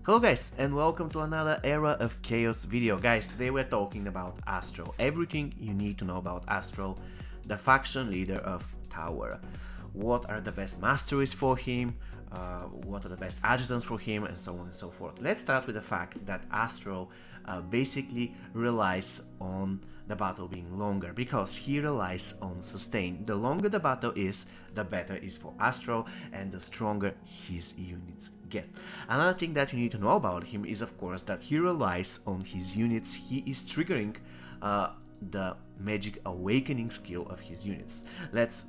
Hello guys, and welcome to another Era of Chaos video. Guys, today we're talking about Astral. Everything you need to know about Astral, the faction leader of Tower. What are the best masteries for him, what are the best adjutants for him, and so on and so forth. Let's start with the fact that Astral basically relies on the battle being longer, because he relies on sustain. The longer the battle is, the better it is for Astral, and the stronger his units get. Another thing that you need to know about him is, of course, that he relies on his units. He is triggering the magic awakening skill of his units. Let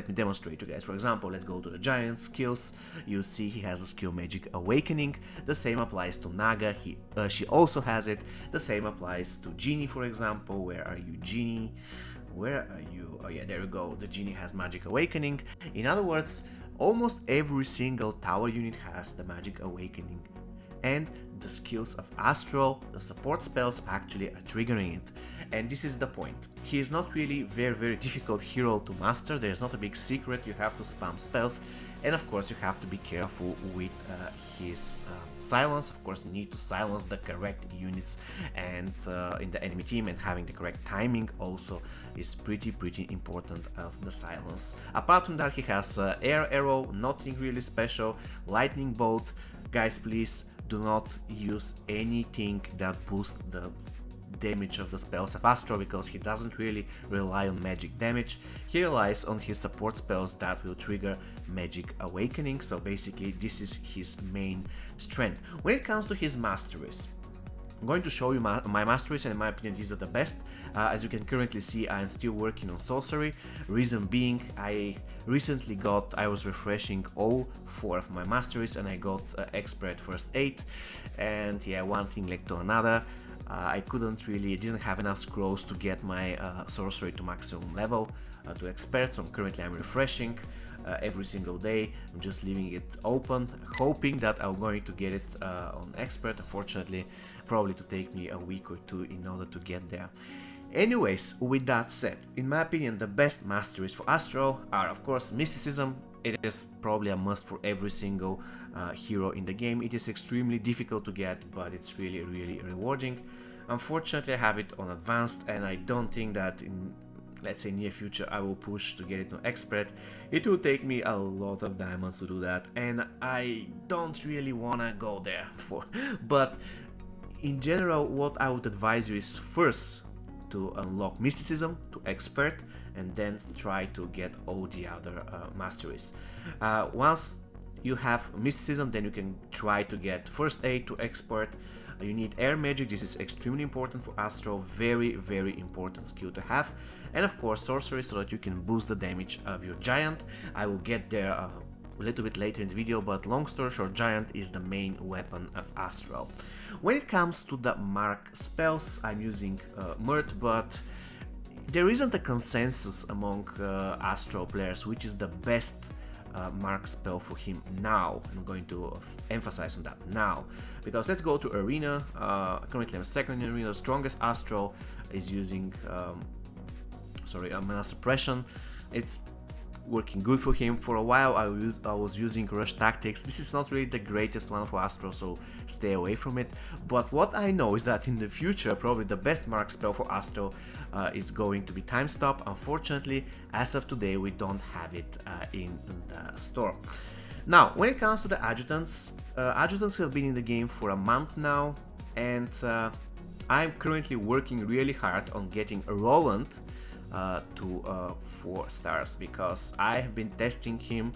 me demonstrate to you guys. For example, let's go to the giant skills. You see he has a skill magic awakening. The same applies to Naga. She also has it. The same applies to Genie, for example. Where are you, Genie? Where are you? Oh yeah, there we go. The Genie has magic awakening. In other words, almost every single tower unit has the magic awakening, and the skills of Astral, the support spells, actually are triggering it. And this is the point. He is not really very difficult hero to master. There's not a big secret. You have to spam spells, and of course you have to be careful with his silence. Of course you need to silence the correct units and in the enemy team, and having the correct timing also is pretty important of the silence. Apart from that, he has air arrow, nothing really special. Lightning bolt. Guys, please do not use anything that boosts the damage of the spells of Astral, because he doesn't really rely on magic damage. He relies on his support spells that will trigger magic awakening, so basically this is his main strength. When it comes to his masteries, I'm going to show you my masteries, and in my opinion these are the best. As you can currently see, I am still working on sorcery. Reason being, I was refreshing all 4 of my masteries, and I got expert first 8, and yeah, one thing led to another. I didn't have enough scrolls to get my sorcery to maximum level, to expert, so I'm refreshing every single day. I'm just leaving it open, hoping that I'm going to get it on expert. Unfortunately, probably to take me a week or 2 in order to get there. Anyways, with that said, in my opinion, the best masteries for Astral are, of course, Mysticism. It is probably a must for every single hero in the game. It is extremely difficult to get, but it's really rewarding. Unfortunately, I have it on advanced, and I don't think that in, let's say, near future I will push to get it on expert. It will take me a lot of diamonds to do that, and I don't really wanna go there for. But in general, what I would advise you is first to unlock Mysticism to expert, and then try to get all the other masteries. Once you have Mysticism, then you can try to get first aid to expert. You need air magic. This is extremely important for Astral, very important skill to have. And of course sorcery, so that you can boost the damage of your giant. I will get there a little bit later in the video, but long story short, giant is the main weapon of Astral. When it comes to the mark spells, I'm using Mert, but there isn't a consensus among Astral players which is the best mark spell for him now. I'm going to emphasize on that now, because let's go to arena. Currently I'm second in arena. The strongest Astral is using mana suppression. It's working good for him. For a while I was using rush tactics. This is not really the greatest one for Astral, so stay away from it. But what I know is that in the future probably the best mark spell for Astral is going to be time stop. Unfortunately, as of today we don't have it in the store. Now when it comes to the adjutants, adjutants have been in the game for a month now, and I'm currently working really hard on getting a Roland to 4 stars, because I have been testing him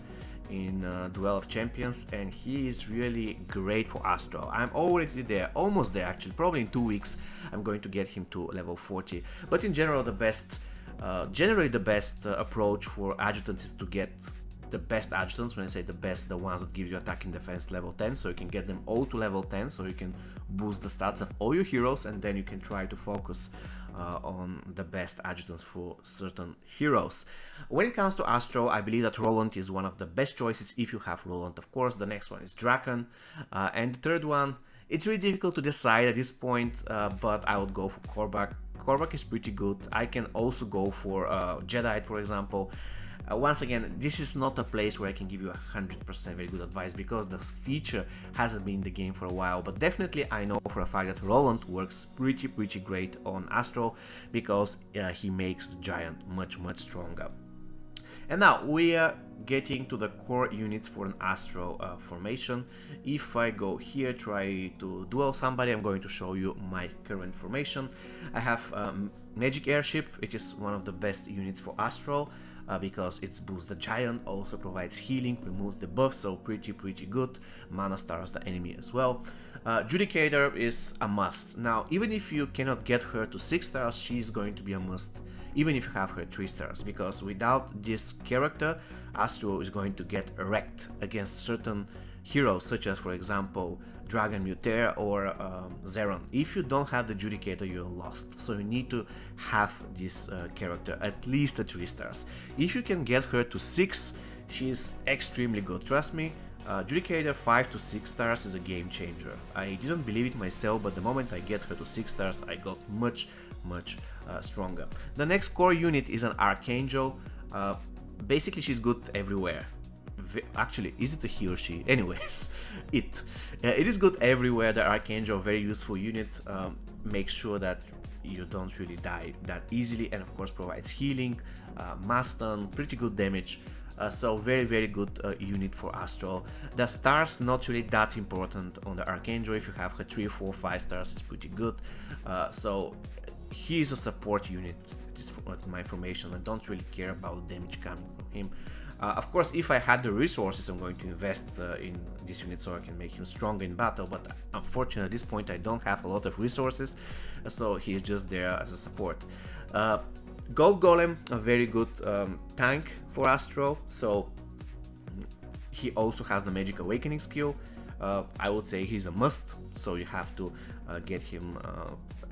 in Duel of Champions, and he is really great for Astral. I'm already there, almost there actually. Probably in 2 weeks I'm going to get him to level 40. But in general, generally the best approach for adjutants is to get the best adjutants. When I say the best, the ones that give you attack and defense level 10, so you can get them all to level 10, so you can boost the stats of all your heroes, and then you can try to focus on the best adjutants for certain heroes. When it comes to Astral, I believe that Roland is one of the best choices if you have Roland. Of course, the next one is Draken, and the third one, it's really difficult to decide at this point, but I would go for Korvac. Korvac is pretty good. I can also go for Jedi, for example. Once again, this is not a place where I can give you 100% very good advice because the feature hasn't been in the game for a while, but definitely I know for a fact that Roland works pretty great on Astral because he makes the giant much stronger. And now we are getting to the core units for an Astral formation. If I go here, try to duel somebody, I'm going to show you my current formation. I have Magic Airship, which is one of the best units for Astral because it boosts the giant, also provides healing, removes the buff, so pretty good. Mana stars the enemy as well. Judicator is a must. Now, even if you cannot get her to 6 stars, she's going to be a must even if you have her 3 stars, because without this character, Astral is going to get wrecked against certain heroes, such as, for example, Dragon Mutair or Zeron. If you don't have the Judicator, you're lost, so you need to have this character at least at 3 stars. If you can get her to 6, she's extremely good, trust me. Judicator 5 to 6 stars is a game changer. I didn't believe it myself, but the moment I get her to 6 stars, I got much stronger. The next core unit is an Archangel. Basically, she's good everywhere. Actually, is it a he or she? Anyways, it is good everywhere. The Archangel, very useful unit. Makes sure that you don't really die that easily, and of course provides healing, mass stun, pretty good damage. So very good unit for Astral. The stars not really that important on the Archangel. If you have her 3, 4, 5 stars, it's pretty good. So he is a support unit. This is my information. I don't really care about the damage coming from him. Of course, if I had the resources, I'm going to invest in this unit so I can make him stronger in battle, but unfortunately at this point I don't have a lot of resources, so he is just there as a support. Gold Golem, a very good tank for Astral, so he also has the Magic Awakening skill. I would say he's a must, so you have to get him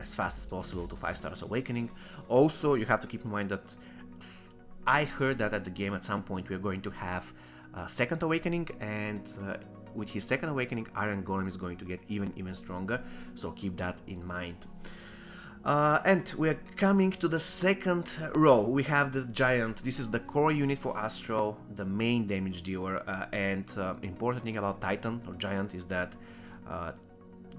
as fast as possible to 5 stars Awakening. Also, you have to keep in mind that I heard that at the game at some point we are going to have second Awakening, and with his second Awakening, Iron Golem is going to get even stronger, so keep that in mind. And we are coming to the second row. We have the Giant. This is the core unit for Astral, the main damage dealer, and important thing about Titan or Giant is that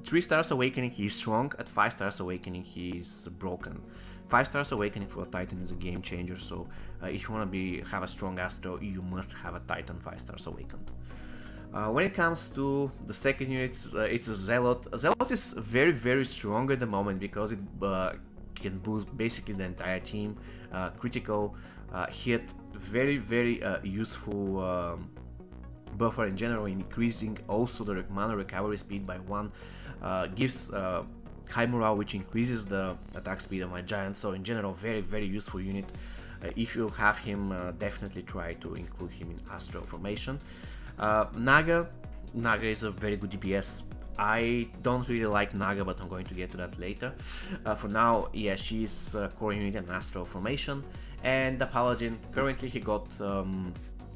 3 stars Awakening he is strong, at 5 stars Awakening he is broken. 5 stars Awakening for a Titan is a game changer, so if you want to have a strong Astral, you must have a Titan 5 stars Awakened. When it comes to the second unit, it's a Zealot. A Zealot is very strong at the moment because it can boost basically the entire team. Critical hit, very useful buffer in general, increasing also the mana recovery speed by 1. Gives high morale, which increases the attack speed of my Giant, so in general very useful unit. If you have him, definitely try to include him in Astral formation. Naga is a very good DPS. I don't really like Naga, but I'm going to get to that later. For now, yeah, she's core unit and Astral formation. And the Paladin, currently he got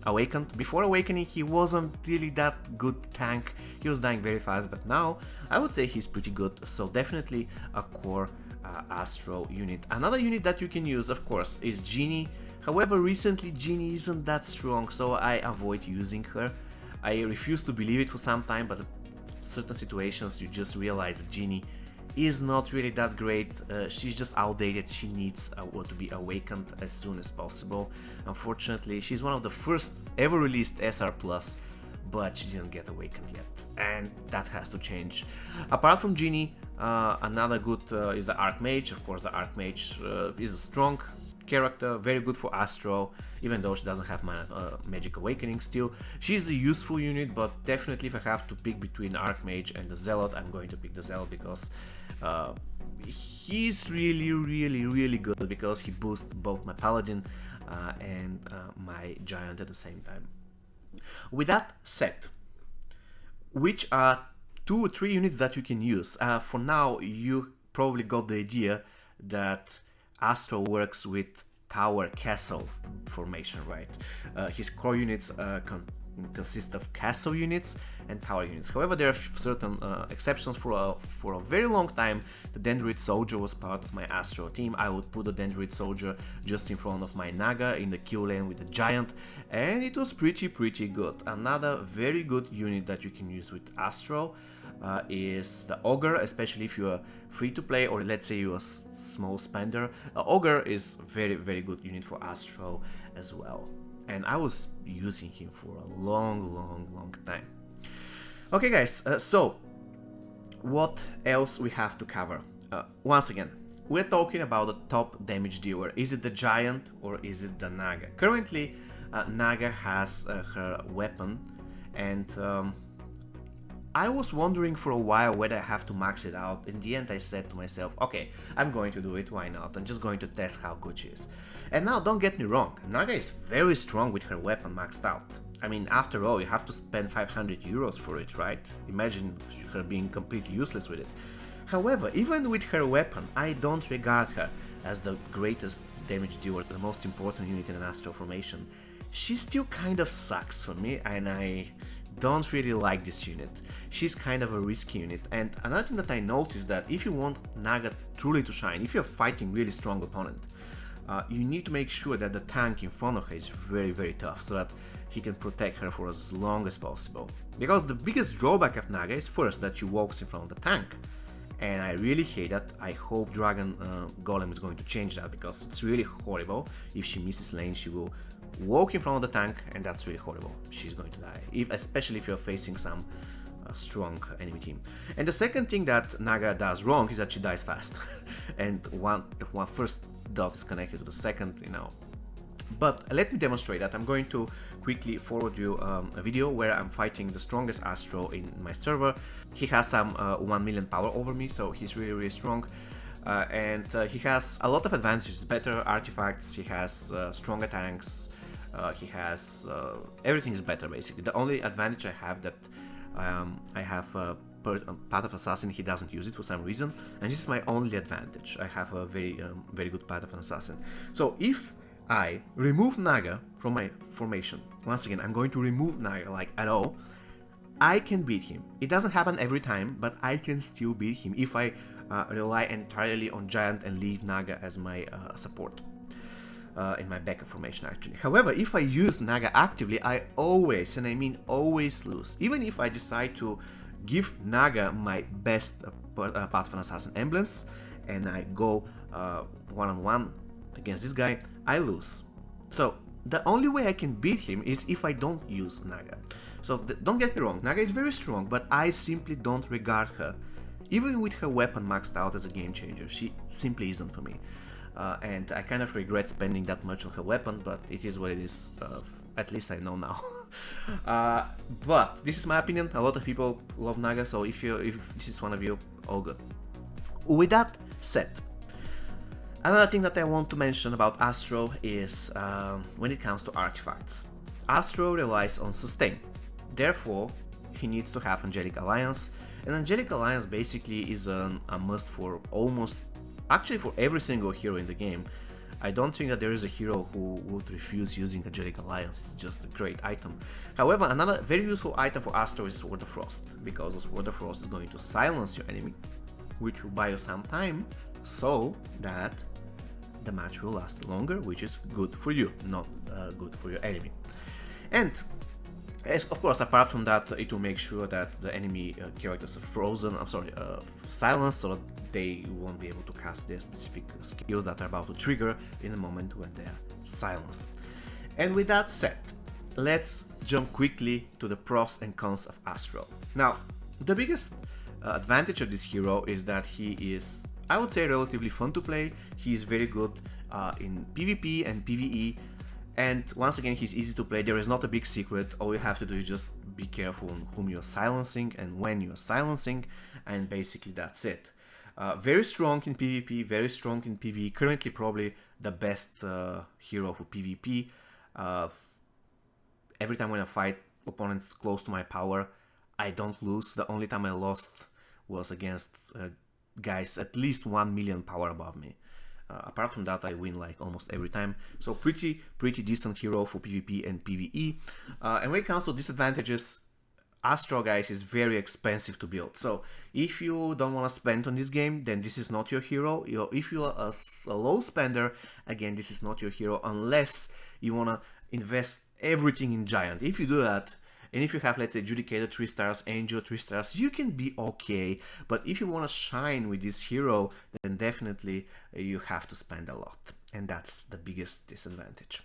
Awakened. Before Awakening he wasn't really that good tank, he was dying very fast, but now I would say he's pretty good, so definitely a core Astral unit. Another unit that you can use, of course, is Genie. However, recently Genie isn't that strong, so I avoid using her. I refuse to believe it for some time, but in certain situations you just realize that Genie is not really that great. She's just outdated. She needs to be awakened as soon as possible. Unfortunately, she's one of the first ever released SR+, but she didn't get awakened yet, and that has to change. Apart from Genie, another good is the Archmage. Of course, the Archmage is a strong character, very good for Astral, even though she doesn't have Magic Awakening still. She's a useful unit, but definitely if I have to pick between Archmage and the Zealot, I'm going to pick the Zealot because he's really good, because he boosts both my Paladin and my Giant at the same time. With that said, which are 2 or 3 units that you can use? For now, you probably got the idea that Astral works with tower castle formation, right? His core units consist of castle units and tower units. However, there are certain exceptions. For a very long time, the Dendroid Soldier was part of my Astral team. I would put the Dendroid Soldier just in front of my Naga in the kill lane with the Giant, and it was pretty good. Another very good unit that you can use with Astral is the Ogre, especially if you are free to play or let's say you're a small spender. Ogre is very good unit for Astral as well, and I was using him for a long time. Okay guys, so what else we have to cover? Once again, we're talking about the top damage dealer. Is it the Giant or is it the Naga? Currently, Naga has her weapon, and I was wondering for a while whether I have to max it out. In the end, I said to myself, okay, I'm going to do it, why not? I'm just going to test how good she is. And now, don't get me wrong, Naga is very strong with her weapon maxed out. I mean, after all, you have to spend 500 euros for it, right? Imagine her being completely useless with it. However, even with her weapon, I don't regard her as the greatest damage dealer, the most important unit in an Astral formation. She still kind of sucks for me, and I don't really like this unit. She's kind of a risky unit, and another thing that I noticed that if you want Naga truly to shine, if you're fighting really strong opponent, you need to make sure that the tank in front of her is very tough, so that he can protect her for as long as possible. Because the biggest drawback of Naga is first that she walks in front of the tank, and I really hate that. I hope Dragon Golem is going to change that, because it's really horrible. If she misses lane, she will walk in front of the tank, and that's really horrible. She's going to die, especially if you're facing some strong enemy team. And the second thing that Naga does wrong is that she dies fast. And the one first dot is connected to the second, you know. But let me demonstrate that. I'm going to quickly forward you a video where I'm fighting the strongest Astral in my server. He has some 1 million power over me, so he's really strong. And he has a lot of advantages, better artifacts, he has stronger tanks, he has everything is better basically. The only advantage I have that I have Path of Assassin. He doesn't use it for some reason, and this is my only advantage. I have a very good Path of an Assassin. So if I remove Naga from my formation, once again I'm going to remove Naga like at all, I can beat him. It doesn't happen every time, but I can still beat him if I rely entirely on Giant and leave Naga as my support in my backup formation actually. However, if I use Naga actively, I always, and I mean always, lose. Even if I decide to give Naga my best Path of an Assassin emblems and I go one-on-one against this guy, I lose. So the only way I can beat him is if I don't use Naga. So don't get me wrong, Naga is very strong, but I simply don't regard her. Even with her weapon maxed out as a game changer, she simply isn't for me. And I kind of regret spending that much on her weapon, but it is what it is. At least I know now. But this is my opinion. A lot of people love Naga, so if this is one of you, all good. With that said, another thing that I want to mention about Astral is when it comes to artifacts. Astral relies on sustain. Therefore, he needs to have Angelic Alliance, and Angelic Alliance basically is a must for actually for every single hero in the game. I don't think that there is a hero who would refuse using Angelic Alliance. It's just a great item. However, another very useful item for Astral is Sword of Frost, because Sword of Frost is going to silence your enemy, which will buy you some time, so that the match will last longer, which is good for you, not good for your enemy. And of course, apart from that, it will make sure that the enemy characters are silenced, so that they won't be able to cast their specific skills that are about to trigger in the moment when they are silenced. And with that said, let's jump quickly to the pros and cons of Astral. Now, the biggest advantage of this hero is that he is, I would say, relatively fun to play. He is very good in PvP and PvE. And once again, he's easy to play. There is not a big secret. All you have to do is just be careful on whom you're silencing and when you're silencing, and basically that's it. Very strong in PvP, very strong in PvE. Currently probably the best hero for PvP. Every time when I fight opponents close to my power, I don't lose. The only time I lost was against guys at least 1 million power above me. Apart from that, I win like almost every time. So pretty decent hero for PvP and PvE. And when it comes to disadvantages, Astral, guys, is very expensive to build. So if you don't want to spend on this game, then this is not your hero. If you are a low spender, again, this is not your hero unless you want to invest everything in Giant. If you do that, and if you have, let's say, Judicator 3 stars, Angel 3 stars, you can be okay. But if you want to shine with this hero, then definitely you have to spend a lot. And that's the biggest disadvantage.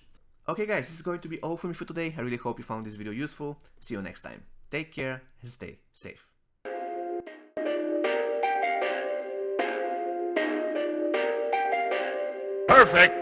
Okay, guys, this is going to be all for me for today. I really hope you found this video useful. See you next time. Take care and stay safe. Perfect.